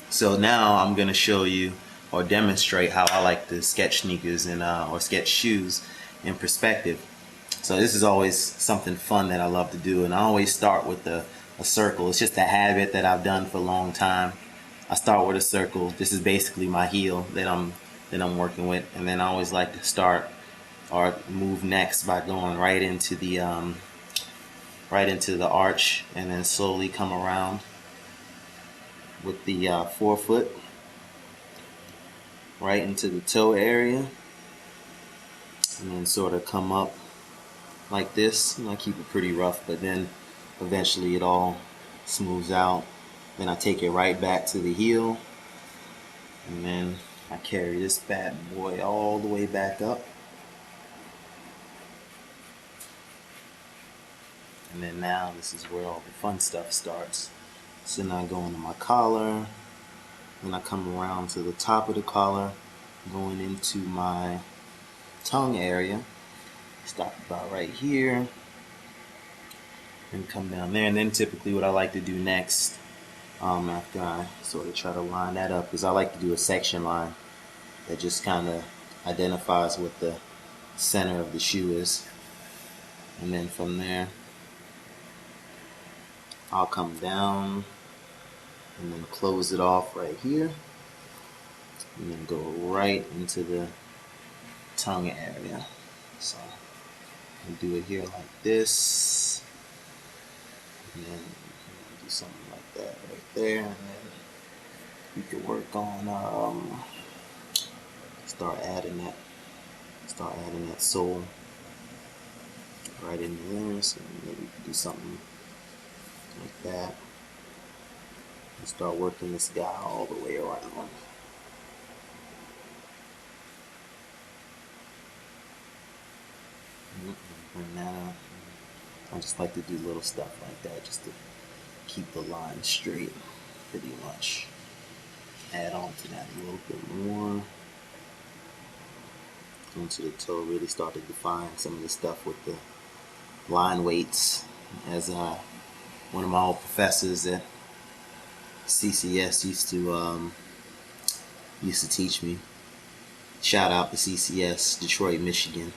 So now I'm gonna show you or demonstrate how I like to sketch sneakers and or sketch shoes in perspective. So this is always something fun that I love to do, and I always start with a circle. It's just a habit that I've done for a long time. I start with a circle. This is basically my heel that I'm working with, and then I always like to start or move next by going right into the arch, and then slowly come around with the forefoot right into the toe area, and then sort of come up like this. And I keep it pretty rough, but then eventually it all smooths out. Then I take it right back to the heel, and then I carry this bad boy all the way back up. And then now this is where all the fun stuff starts. So now I go into my collar, then I come around to the top of the collar, going into my tongue area. Stop about right here and come down there. And then typically what I like to do next, after I sort of try to line that up, is I like to do a section line that just kind of identifies what the center of the shoe is. And then from there, I'll come down and then close it off right here, and then go right into the tongue area. So I'll do it here like this, and then do something like that right there, and then you can work on start adding that sole right in there. So maybe you can do something like that and start working this guy all the way around. Bring that up. I just like to do little stuff like that just to keep the line straight, pretty much. Add on to that a little bit more. Onto the toe, really start to define some of the stuff with the line weights. As one of my old professors at CCS used to teach me. Shout out to CCS, Detroit, Michigan.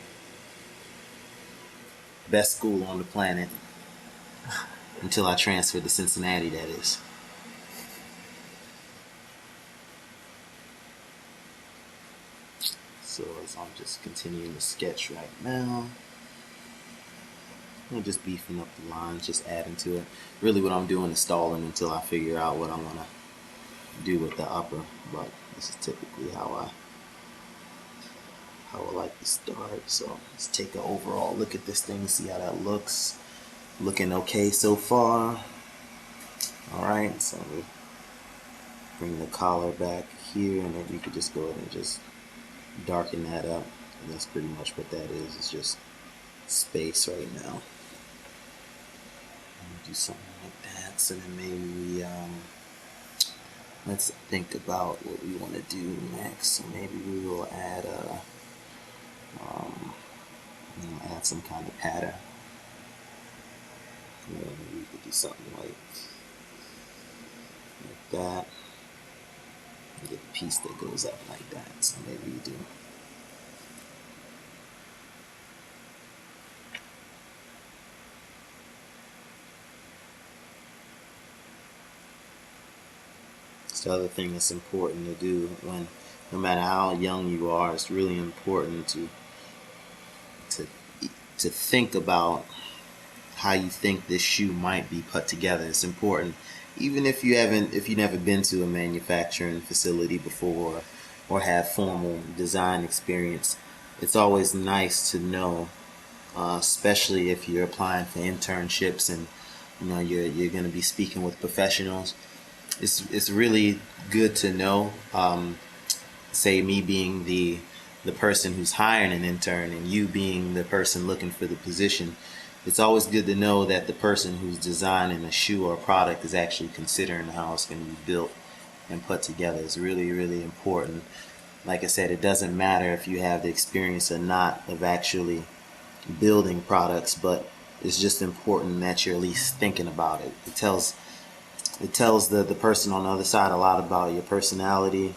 Best school on the planet. Until I transferred to Cincinnati, that is. So as I'm just continuing to sketch right now, I'm just beefing up the lines, just adding to it. Really what I'm doing is stalling until I figure out what I'm going to do with the upper. But this is typically how I like to start. So let's take an overall look at this thing, see how that looks. Looking okay so far. Alright, so we bring the collar back here, and then you could just go ahead and just darken that up. And that's pretty much what that is. It's just space right now. Do something like that. So then maybe we let's think about what we want to do next. So maybe we will add add some kind of pattern. Maybe we could do something like that. And get a piece that goes up like that. So maybe we do. The other thing that's important to do when, no matter how young you are, it's really important to think about how you think this shoe might be put together. It's important, even if you've never been to a manufacturing facility before or have formal design experience. It's always nice to know, especially if you're applying for internships and you're going to be speaking with professionals. It's really good to know, say me being the person who's hiring an intern and you being the person looking for the position. It's always good to know that the person who's designing a shoe or a product is actually considering how it's going to be built and put together. It's really, really important. Like I said, it doesn't matter if you have the experience or not of actually building products, but it's just important that you're at least thinking about it. It tells the person on the other side a lot about your personality,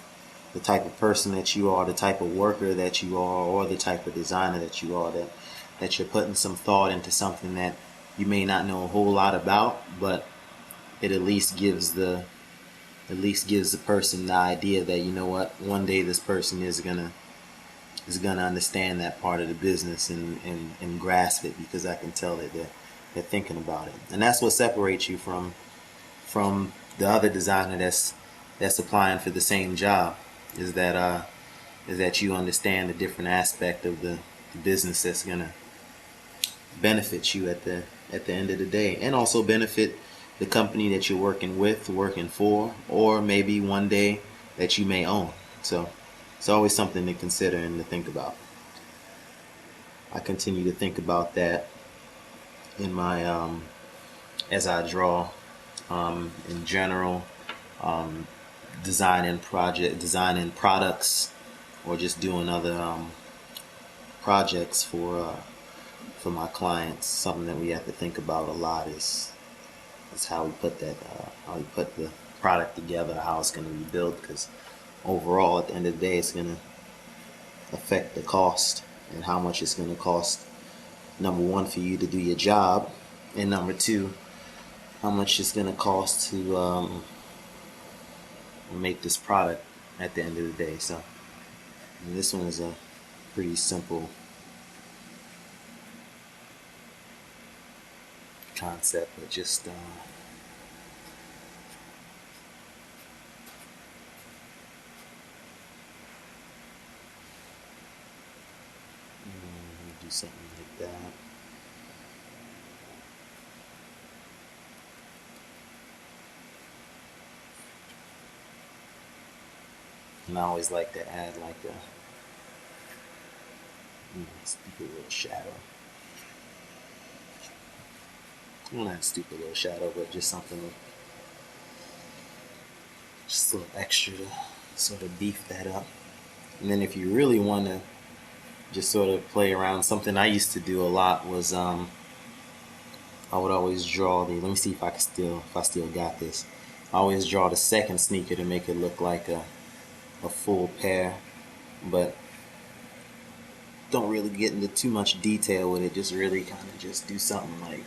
the type of person that you are, the type of worker that you are, or the type of designer that you are, that you're putting some thought into something that you may not know a whole lot about, but it at least gives the person the idea that, you know what, one day this person is gonna understand that part of the business and grasp it, because I can tell that they're thinking about it. And that's what separates you from the other designer that's applying for the same job, is that you understand the different aspect of the business that's gonna benefit you at the end of the day, and also benefit the company that you're working with, working for, or maybe one day that you may own. So it's always something to consider and to think about. I continue to think about that in my as I draw, in general, um, designing products, or just doing other projects for my clients. Something that we have to think about a lot is how we put how we put the product together, how it's going to be built, because overall at the end of the day it's going to affect the cost, and how much it's going to cost, number one, for you to do your job, and number two, how much it's going to cost to make this product at the end of the day. So this one is a pretty simple concept, but just do something like that. And I always like to add like a stupid little shadow. Well, not a stupid little shadow, but just something, just a little extra to sort of beef that up. And then if you really want to just sort of play around, something I used to do a lot was I would always draw the. Let me see if I still got this. I always draw the second sneaker to make it look like a full pair, but don't really get into too much detail with it. Just really kind of just do something like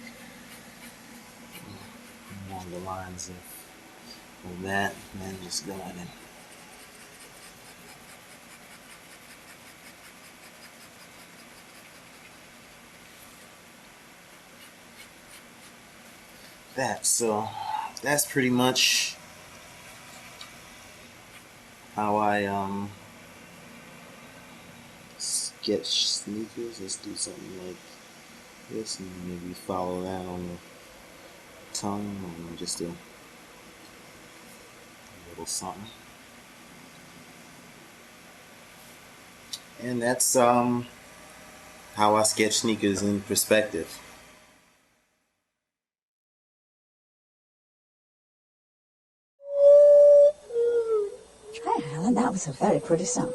along the lines of that, and then just go ahead and that. So that's pretty much how I sketch sneakers. Let's do something like this, and maybe follow that on the tongue, or just a little something. And that's how I sketch sneakers in perspective. Well, that was a very pretty song.